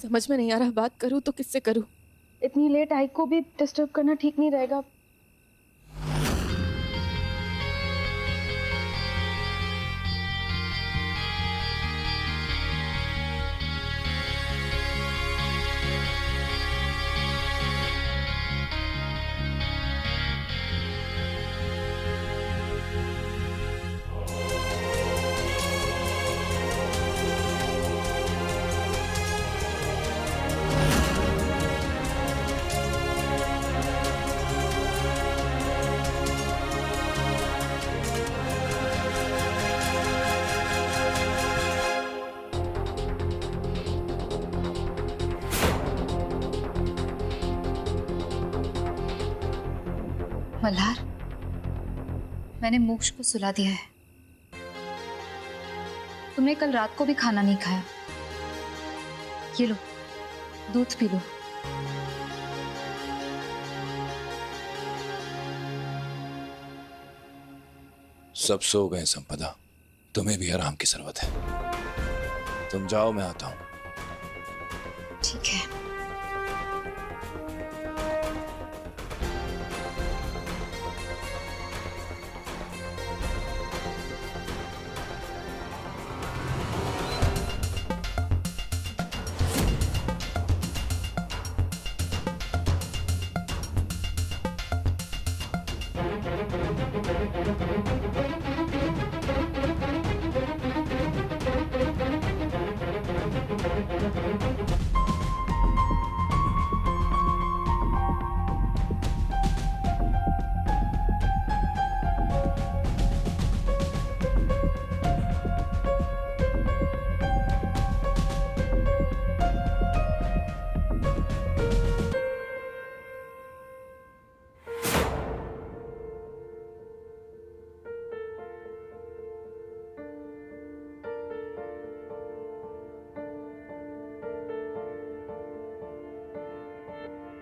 समझ में नहीं आ रहा, बात करूं तो किससे करूं। इतनी लेट आई को भी डिस्टर्ब करना ठीक नहीं रहेगा। मल्हार, मैंने मोक्ष को सुला दिया है। तुमने कल रात को भी खाना नहीं खाया। ये लो, दूध पी लो। सब सो गए संपदा, तुम्हें भी आराम की जरूरत है। तुम जाओ, मैं आता हूं। ठीक है।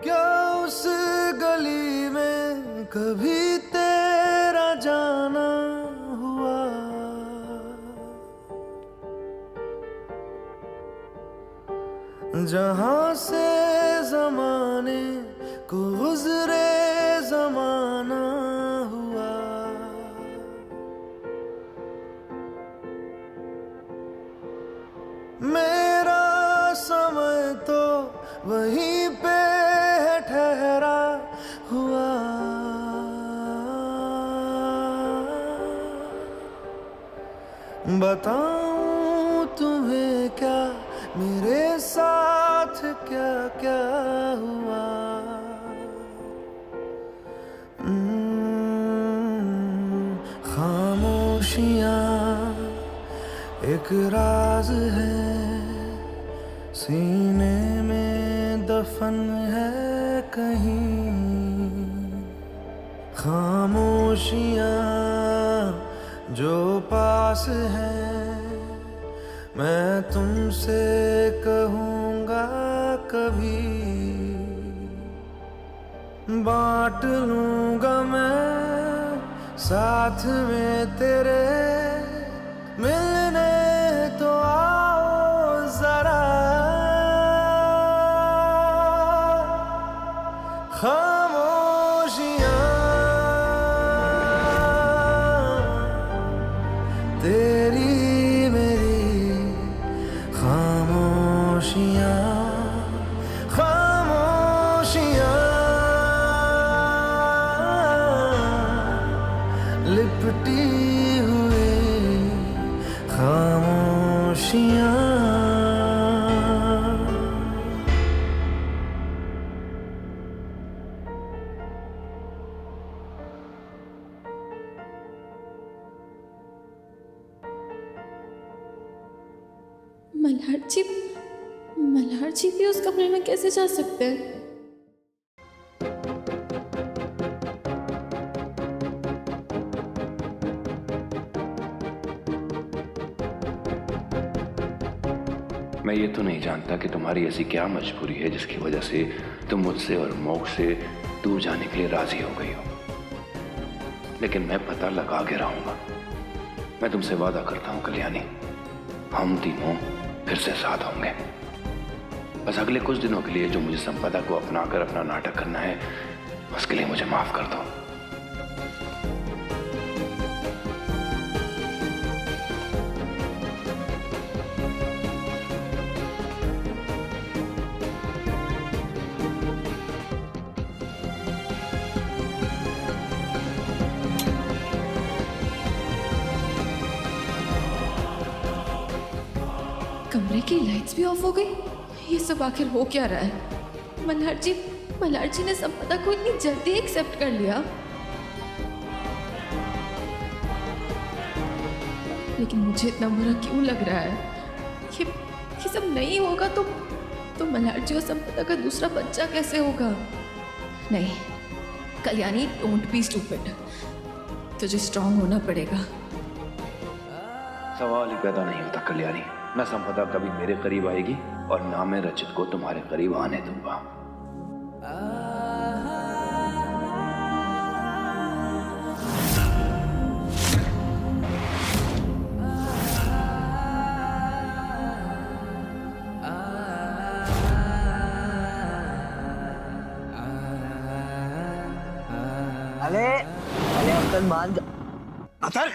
क्या उस गली में कभी तेरा जाना हुआ? जहां से जमाने को गुजरे जमाना हुआ। मेरा समय तो वहीं पे ठहरा हुआ। बताऊं तुम्हें क्या मेरे साथ क्या क्या हुआ। खामोशियां एक राज है, सीने में दफन है कहीं। खामोशियां जो पास है, मैं तुमसे कहूँगा कभी। बांट लूँगा मैं साथ में तेरे, मिलने तो आओ जरा। खामोशियां तेरी मेरी, खामोशियां खामोशियां लिपटी हुई खामोशियां। मल्हार जी भी उस कमरे में कैसे जा सकते हैं? मैं ये तो नहीं जानता कि तुम्हारी ऐसी क्या मजबूरी है जिसकी वजह से तुम मुझसे और मोक्ष से दूर जाने के लिए राजी हो गई हो, लेकिन मैं पता लगा के रहूंगा। मैं तुमसे वादा करता हूं कल्याणी, हम तीनों फिर से साथ होंगे। बस अगले कुछ दिनों के लिए जो मुझे संपदा को अपना कर अपना नाटक करना है, उसके लिए मुझे माफ कर दो। कमरे की लाइट्स भी ऑफ हो गई। ये सब आखिर हो क्या रहा है? मल्हार जी ने संपदा को इतनी जल्दी एक्सेप्ट कर लिया। लेकिन मुझे इतना बुरा क्यों लग रहा है? ये सब नहीं होगा तो मल्हार जी और संपदा का दूसरा बच्चा कैसे होगा? नहीं कल्याणी, डोंट बी स्टूपिड। तुझे स्ट्रांग होना पड़ेगा। सवाल ही पैदा नहीं होता कल्याणी। न संपदा कभी मेरे करीब आएगी और ना मैं रचित को तुम्हारे करीब आने दूंगा। अरे अब्दुल मान जा। अतर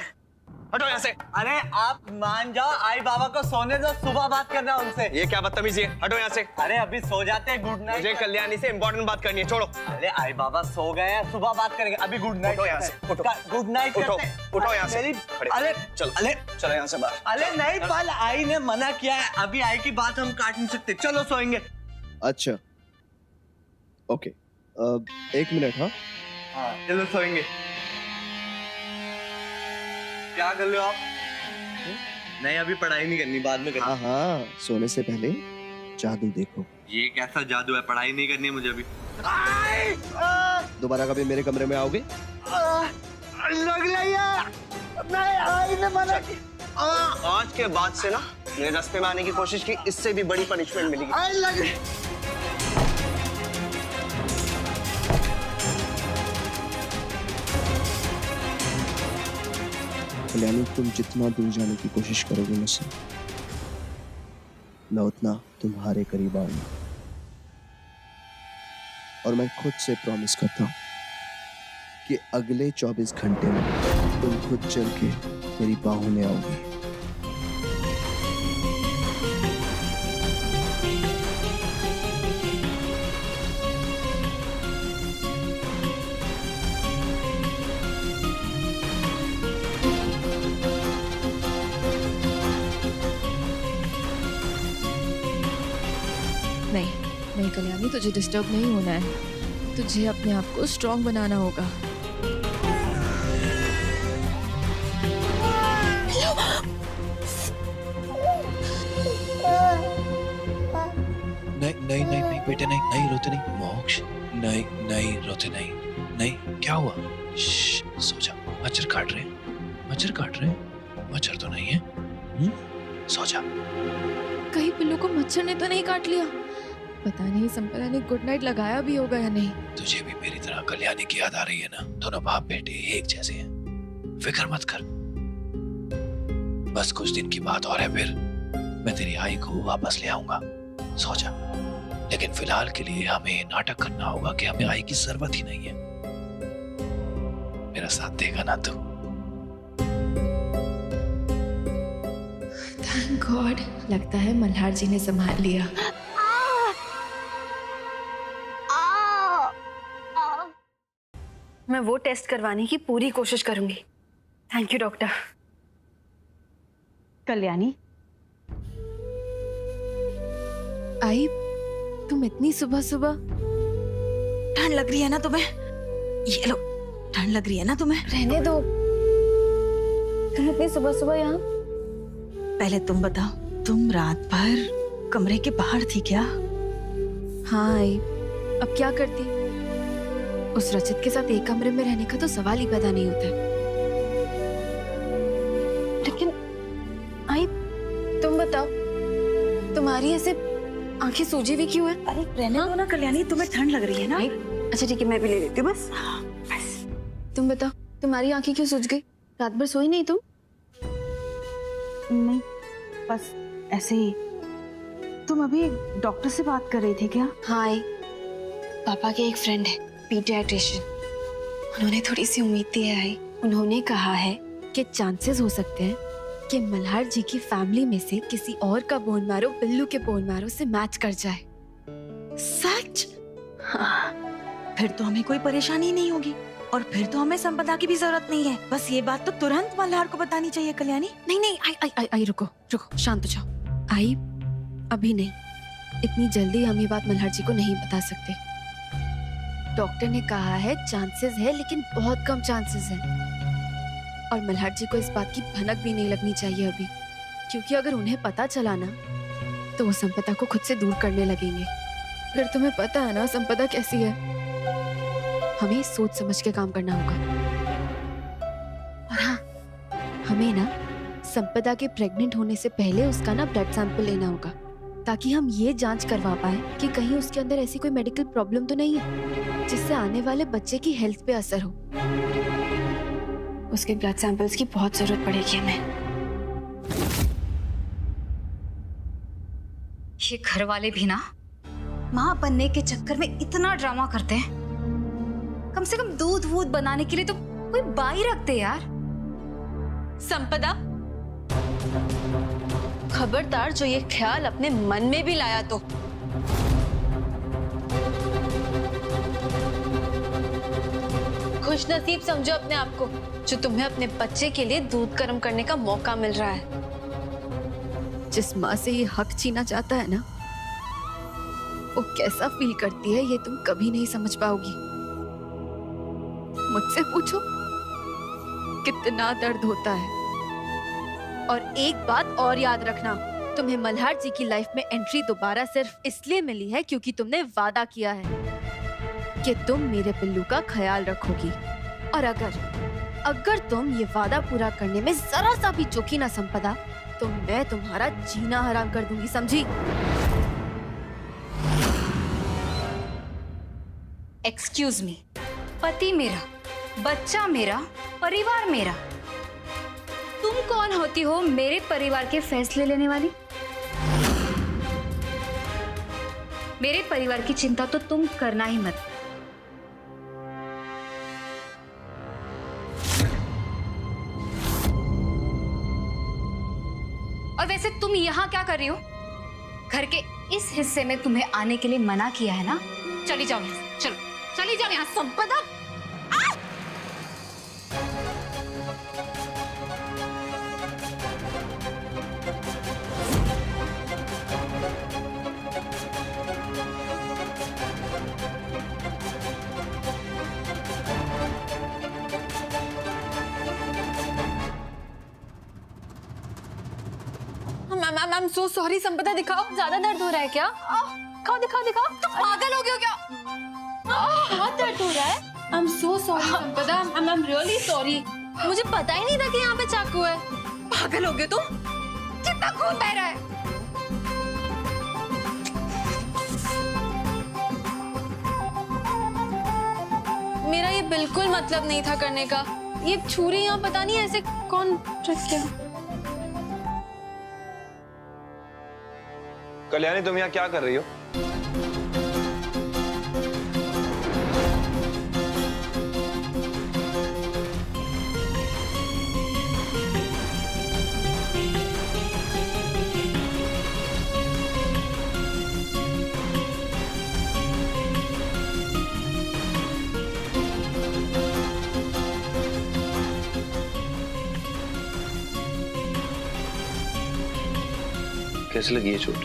हटो यहाँ से। अरे आप मान जाओ, आई बाबा को सोने दो, सुबह बात करना उनसे। ये क्या बदतमीजी है, हटो यहाँ से। अरे अभी सो जाते हैं, गुड नाइट। मुझे कल्याणी से इंपॉर्टेंट बात करनी है, छोड़ो। अरे आई बाबा सो गए हैं, सुबह बात करेंगे, अभी गुड नाइट। उठो यहाँ से, उठो। Good night. उठो यहाँ से। अरे चलो चलो यहाँ से बाहर। अरे नहीं, पल आई ने मना किया है, अभी आई की बात हम काट नहीं सकते। चलो सोएंगे। अच्छा ओके, 1 मिनट। हाँ चलो सोएंगे। क्या कर रहे हो आप? नहीं अभी पढ़ाई नहीं करनी, बाद में करनी। हाँ, सोने से पहले जादू देखो। ये कैसा जादू है? पढ़ाई नहीं करनी है मुझे अभी। दोबारा कभी मेरे कमरे में आओगे? लग रही है। नहीं, आई ने मना की। आज के बाद से ना मेरे रास्ते में आने की कोशिश की, इससे भी बड़ी पनिशमेंट मिलेगी। आई लग रही। कल्याणी, तुम जितना दूर जाने की कोशिश करोगे मुझसे, मैं उतना तुम्हारे करीब आऊंगा। और मैं खुद से प्रॉमिस करता हूं कि अगले 24 घंटे में तुम खुद चल के मेरी बाहों में आओगी। नहीं कल्याणी, तुझे डिस्टर्ब नहीं होना है। तुझे अपने आप को स्ट्रांग बनाना होगा। नहीं बेटे, नहीं रोते नहीं। मोक्ष, नहीं रोते नहीं। क्या हुआ? सो जा। मच्छर काट रहे हैं? मच्छर तो नहीं है। सो जा। कहीं पिल्लू को मच्छर ने तो नहीं काट लिया? पता नहीं संपदा ने गुड नाइट लगाया भी होगा या नहीं। तुझे भी मेरी तरह कल्याणी की याद आ रही है ना? दोनों बाप बेटे एक जैसे हैं। फिक्र मत कर, बस कुछ दिन की बात और है, फिर मैं तेरी आई को वापस ले आऊंगा। सो जा। लेकिन फिलहाल के लिए हमें नाटक करना होगा कि हमें आई की जरूरत ही नहीं है। मेरा साथ देगा ना तू? थैंक गॉड, लगता है मल्हार जी ने संभाल लिया। मैं वो टेस्ट करवाने की पूरी कोशिश करूंगी। Thank you doctor. कल्याणी, आई तुम इतनी सुबह सुबह? ठंड लग रही है ना तुम्हें? ये लो, ठंड लग रही है ना तुम्हें? रहने दो। तुम इतनी सुबह सुबह यहाँ? पहले तुम बताओ, तुम रात भर कमरे के बाहर थी क्या? हाँ आई, अब क्या करती? उस रचित के साथ एक कमरे में रहने का तो सवाल ही पैदा नहीं होता। लेकिन आई तुम बताओ, तुम्हारी ऐसे आंखें सूजी हुई क्यों है? अरे रहने दो ना कल्याणी, तुम्हें ठंड लग रही है ना? अच्छा ठीक है, मैं भी ले लेती हूँ बस। बस तुम बताओ, तुम्हारी आंखें क्यों सूज गई? रात भर सोई नहीं तुम? नहीं, बस ऐसे ही। तुम अभी डॉक्टर से बात कर रही थी क्या? हाँ, पापा के एक फ्रेंड है पीडियाट्रिशियन, उन्होंने थोड़ी सी उम्मीद दी है आई। उन्होंने कहा है कि चांसेस हो सकते हैं कि मल्हार जी की फैमिली में से किसी और का बोन मैरो बिल्लू के बोन मैरो से मैच कर जाए। सच? हाँ, फिर तो हमें कोई परेशानी नहीं होगी और फिर तो हमें संपदा की भी जरूरत नहीं है। बस ये बात तो तुरंत मल्हार को बतानी चाहिए कल्याणी। नहीं, आई रुको, शांत हो जाओ। आई अभी नहीं, इतनी जल्दी हम ये बात मल्हार जी को नहीं बता सकते। डॉक्टर ने कहा है चांसेस है, लेकिन बहुत कम चांसेस है, और मल्हार जी को इस बात की भनक भी नहीं लगनी चाहिए अभी, क्योंकि अगर उन्हें पता चला ना तो वो संपदा को खुद से दूर करने लगेंगे। फिर तुम्हें पता है ना संपदा कैसी है, हमें सोच समझ के काम करना होगा। और हाँ, हमें ना संपदा के प्रेग्नेंट होने से पहले उसका ना ब्लड सैंपल लेना होगा, ताकि हम ये जांच करवा पाए कि कहीं उसके अंदर ऐसी कोई मेडिकल प्रॉब्लम तो नहीं है जिससे आने वाले बच्चे की हेल्थ पे असर हो। उसके ब्लड सैंपल्स की बहुत जरूरत पड़ेगी हमें। ये घर वाले भी ना माँ बनने के चक्कर में इतना ड्रामा करते हैं। कम से कम दूध वूध बनाने के लिए तो कोई बाई रखते यार। संपदा, खबरदार जो ये ख्याल अपने मन में भी लाया तो। खुश नसीब समझो अपने आप को जो तुम्हें अपने बच्चे के लिए दूध गर्म करने का मौका मिल रहा है। जिस माँ से ये हक छीना चाहता है ना, वो कैसा फील करती है ये तुम कभी नहीं समझ पाओगी। मुझसे पूछो कितना दर्द होता है। और एक बात और याद रखना, तुम्हें मल्हार जी की लाइफ में एंट्री दोबारा सिर्फ इसलिए मिली है क्योंकि तुमने वादा किया है कि तुम मेरे पिल्लू का ख्याल रखोगी। और अगर तुम ये वादा पूरा करने में जरा सा भी चूकी ना संपदा, तो मैं तुम्हारा जीना हराम कर दूंगी, समझी? एक्सक्यूज मी, पति मेरा, बच्चा मेरा, परिवार मेरा। तुम कौन होती हो मेरे परिवार के फैसले लेने वाली? मेरे परिवार की चिंता तो तुम करना ही मत। और वैसे तुम यहाँ क्या कर रही हो? घर के इस हिस्से में तुम्हें आने के लिए मना किया है ना? चली जाओ यहाँ से, चलो चली जाओ यहाँ। संपदा, I'm so sorry संपदा, दिखाओ। ज्यादा दर्द हो रहा है क्या? दिखाओ। तुम पागल हो गए हो क्या? बहुत दर्द हो रहा है। I'm so sorry संपदा, I'm really sorry। मुझे पता ही नहीं था कि यहाँ पे चाकू है। पागल हो गए तुम? कितना खून बह रहा है। मेरा ये बिल्कुल मतलब नहीं था करने का। ये छुरी यहाँ पता नहीं ऐसे कौन रख गया। कल्याणी, तुम यहाँ क्या कर रही हो? कैसे लगी ये चोट?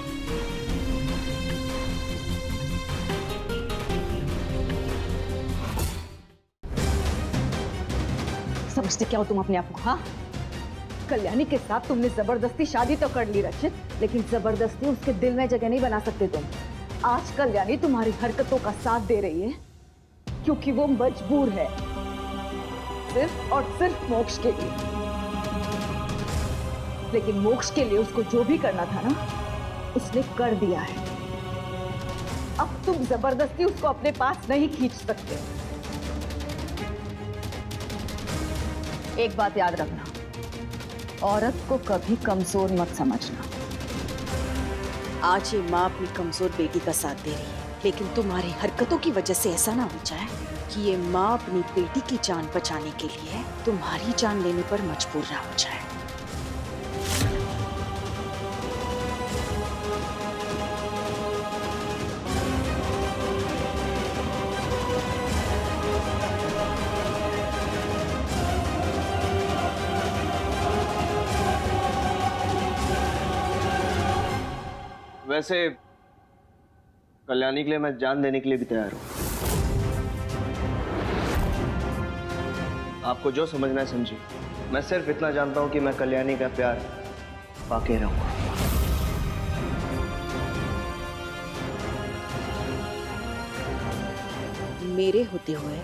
समझते क्या हो तुम अपने आप को? हाँ, कल्याणी के साथ तुमने जबरदस्ती शादी तो कर ली रचित, लेकिन जबरदस्ती उसके दिल में जगह नहीं बना सकते तुम। आज कल्याणी तुम्हारी हरकतों का साथ दे रही है क्योंकि वो मजबूर है, सिर्फ और सिर्फ मोक्ष के लिए। लेकिन मोक्ष के लिए उसको जो भी करना था ना, उसने कर दिया है। अब तुम जबरदस्ती उसको अपने पास नहीं खींच सकते। एक बात याद रखना, औरत को कभी कमजोर मत समझना। आज ये माँ अपनी कमजोर बेटी का साथ दे रही है, लेकिन तुम्हारी हरकतों की वजह से ऐसा ना हो जाए कि ये माँ अपनी बेटी की जान बचाने के लिए तुम्हारी जान लेने पर मजबूर ना हो जाए। वैसे कल्याणी के लिए मैं जान देने के लिए भी तैयार हूं। आपको जो समझना है समझिए। मैं सिर्फ इतना जानता हूं कि मैं कल्याणी का प्यार पाके रहूंगा। मेरे होते हुए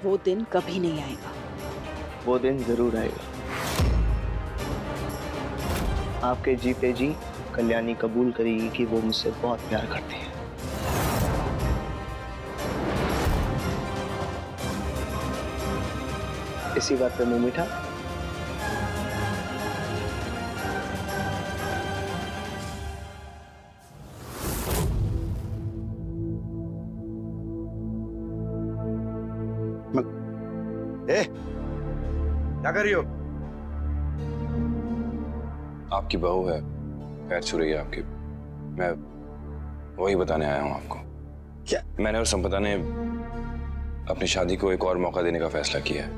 वो दिन कभी नहीं आएगा। वो दिन जरूर आएगा। आपके जीते जी कल्याणी कबूल करेगी कि वो मुझसे बहुत प्यार करती है। इसी बात पे मुंह मीठा। क्या कर रही हो? आपकी बहू है, पैर छू रही है आपकी। मैं वही बताने आया हूं आपको। क्या? मैंने और संपदा ने अपनी शादी को एक और मौका देने का फैसला किया है।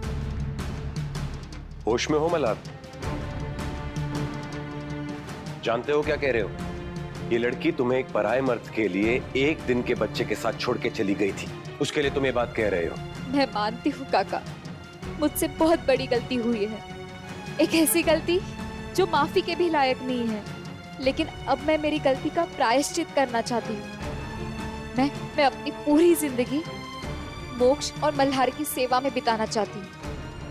होश में हो मल्हार? जानते हो क्या कह रहे हो? ये लड़की तुम्हें एक पराये मर्द के लिए एक दिन के बच्चे के साथ छोड़ के चली गई थी, उसके लिए तुम ये बात कह रहे हो? मैं मानती हूँ काका, मुझसे बहुत बड़ी गलती हुई है, एक ऐसी गलती जो माफी के भी लायक नहीं है। लेकिन अब मैं मेरी गलती का प्रायश्चित करना चाहती हूँ। मैं अपनी पूरी जिंदगी मोक्ष और मल्हार की सेवा में बिताना चाहती हूँ।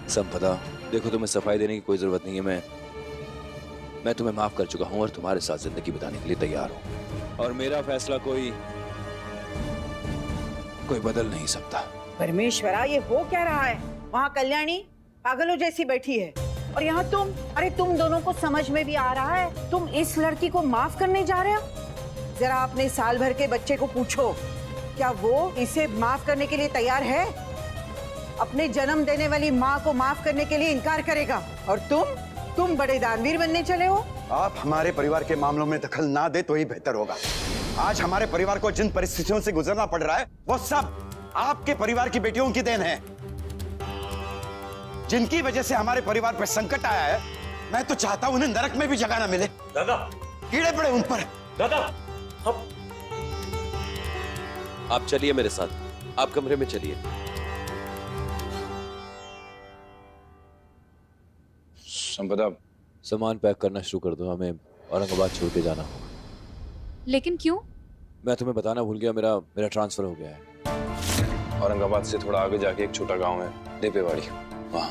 संपदा, देखो तुम्हें सफाई देने की कोई जरूरत नहीं है। मैं तुम्हें माफ कर चुका हूँ और तुम्हारे साथ जिंदगी बिताने के लिए तैयार हूँ। और मेरा फैसला कोई बदल नहीं सकता। परमेश्वरा, ये हो क्या रहा है? वहाँ कल्याणी पागलों जैसी बैठी है और यहाँ तुम, अरे तुम दोनों को समझ में भी आ रहा है? तुम इस लड़की को माफ करने जा रहे हो? जरा अपने साल भर के बच्चे को पूछो, क्या वो इसे माफ करने के लिए तैयार है? अपने जन्म देने वाली माँ को माफ करने के लिए इनकार करेगा? और तुम बड़े दानवीर बनने चले हो। आप हमारे परिवार के मामलों में दखल ना दे तो ही बेहतर होगा। आज हमारे परिवार को जिन परिस्थितियों से गुजरना पड़ रहा है वो सब आपके परिवार की बेटियों की देन है, जिनकी वजह से हमारे परिवार पर संकट आया है। मैं तो चाहता हूं उन्हें नरक में भी जगह ना मिले। दादा, कीड़े पड़े उन पर। दादा, आप चलिए मेरे साथ, आप कमरे में चलिए। संपदा, सामान पैक करना शुरू कर दो, हमें औरंगाबाद छोड़ के जाना होगा। लेकिन क्यों? मैं तुम्हें बताना भूल गया, मेरा ट्रांसफर हो गया है। औरंगाबाद से थोड़ा आगे जाके एक छोटा गांव है, देपेवाड़ी, वहां।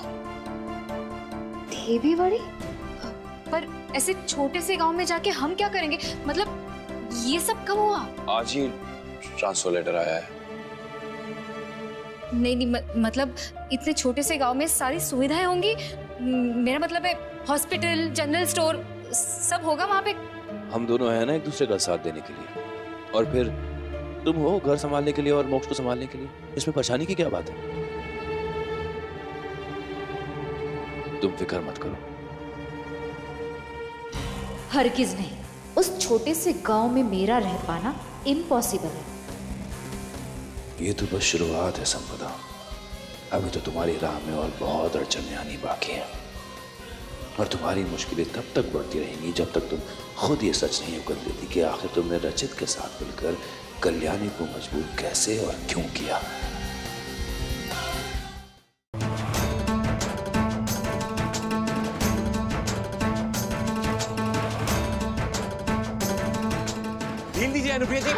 देपेवाड़ी? पर ऐसे छोटे से गांव में जाके हम क्या करेंगे? मतलब ये सब कब हुआ? आज ही ट्रांसफर लेटर आया है। नहीं, मतलब इतने छोटे से गांव में सारी सुविधाएं होंगी? मेरा मतलब है हॉस्पिटल, जनरल स्टोर सब होगा वहां पे? हम दोनों हैं ना एक दूसरे का साथ देने के लिए, और फिर तुम हो घर संभालने के लिए और मोक्ष को संभालने के लिए। इसमें परेशानी की क्या बात है? तुम फिक्र मत करो। हरगिज नहीं, उस छोटे से गांव में मेरा रह पाना इम्पॉसिबल है। ये तो बस शुरुआत है संपदा, अभी तो तुम्हारी राह में और बहुत अड़चनें आनी बाकी है, और तुम्हारी मुश्किलें तब तक बढ़ती रहेंगी जब तक तुम खुद ये सच नहीं कर देती कि आखिर तुमने रचित के साथ मिलकर कल्याणी को मजबूर कैसे और क्यों किया। ढील दीजिए अनुप्रिया जी।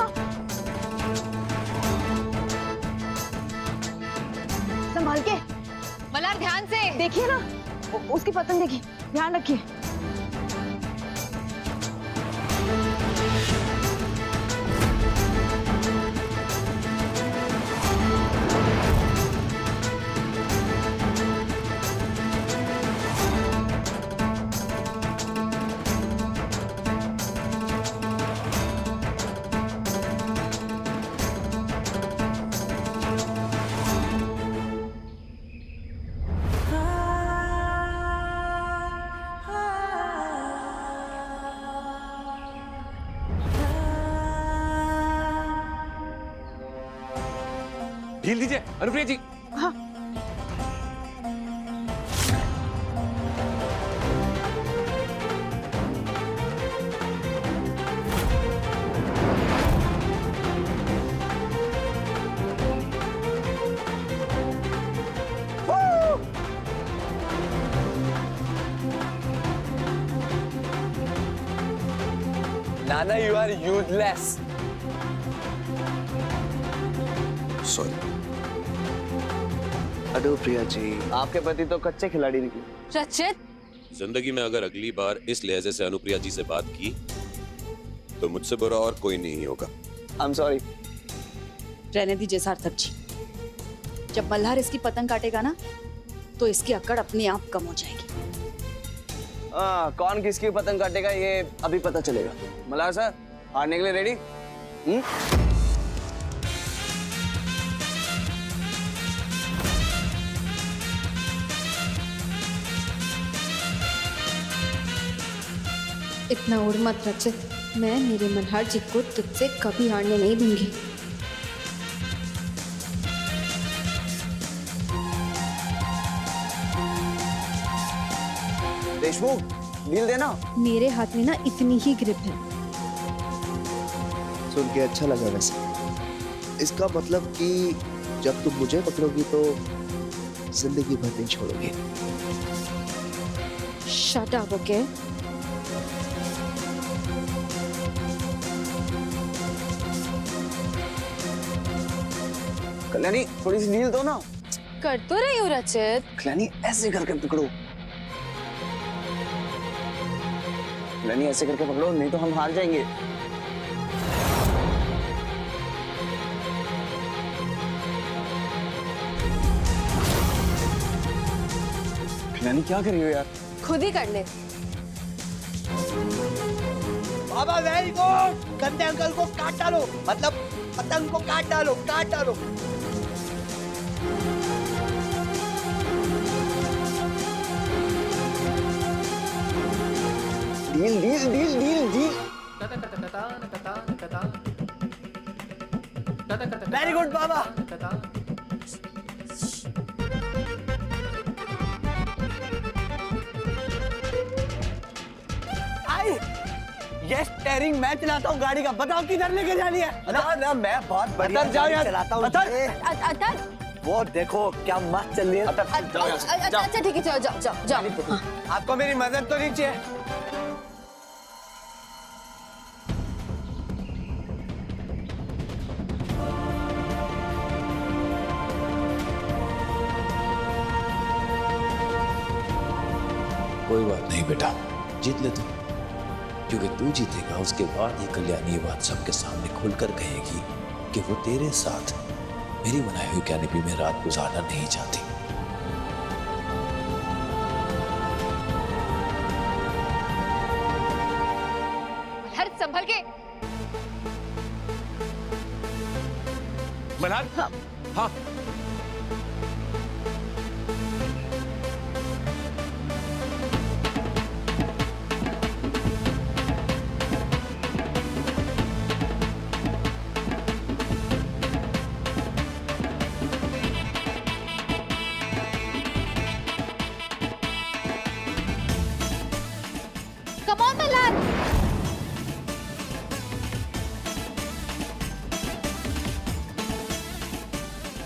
संभाल के। मल्हार ध्यान से देखिए ना, उसकी पतंग देखिए, ध्यान रखिए। ढील दीजिए अनुप्रिया जी। हाँ। नाना, you are useless. Sorry. Anupriya ji, आपके पति तो कच्चे खिलाड़ी निकले। रचित, जिंदगी में अगर अगली बार इस लहजे से अनुप्रिया जी से बात की तो मुझसे बुरा और कोई नहीं होगा। I'm sorry. रहने दीजिए सार्थक जी, जब मल्हार इसकी पतंग काटेगा ना तो इसकी अकड़ अपने आप कम हो जाएगी। हाँ, कौन किसकी पतंग काटेगा ये अभी पता चलेगा। मल्हार सर, हारने के लिए रेडी? इतना उड़ मत रचित, मैं मेरे मल्हार जी को तुझसे कभी हारने नहीं दूंगी। देशमुख, डील देना। मेरे हाथ में ना इतनी ही ग्रिप है। सुन के अच्छा लगा वैसे। इसका मतलब कि जब तुम मुझे पकड़ोगी तो जिंदगी भर नहीं छोड़ोगी। Shut up, okay? कल्याणी, थोड़ी सी डील दो ना। कर तो रही हूँ रचित। कल्याणी, ऐसे करके पकड़ो। कल्याणी, ऐसे करके पकड़ो, नहीं तो हम हार जाएंगे। कल्याणी, क्या कर रही हो यार? खुद ही कर ले। बाबा वेरी गुड, गंदे अंकल को काट डालो, मतलब पतंग को काट डालो, काट डालो। Deal deal deal deal deal. Very good बाबा। आई ये स्टीयरिंग मैं चलाता हूँ गाड़ी का, बताओ किधर लेके जानी है? ना ना, मैं बहुत बढ़िया चलाता हूँ। वो देखो क्या मस्त चल रही है। अच्छा ठीक है, जाओ जाओ जाओ जाओ। आपको मेरी मदद तो नहीं चाहिए? कोई बात नहीं बेटा, जीत ले तू, क्योंकि तू जीतेगा उसके बाद ये कल्याणी ये बात सबके सामने खुलकर कहेगी कि वो तेरे साथ मेरी बनाई हुई कैनपी में रात गुजारना नहीं चाहती। मल्हार संभल के। मल्हार, हाँ Come on, मल्हार।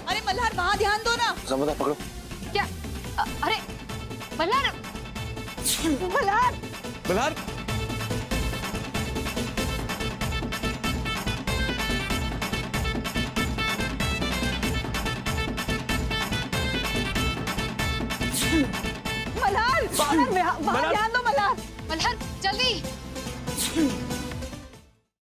अरे मल्हार, वहां ध्यान दो ना। समझा, पकड़ो। क्या? अरे मल्हार, मल्हार, मल्हार, मल्हार, वहां ध्यान दो मल्हार। मल्हार जल्दी।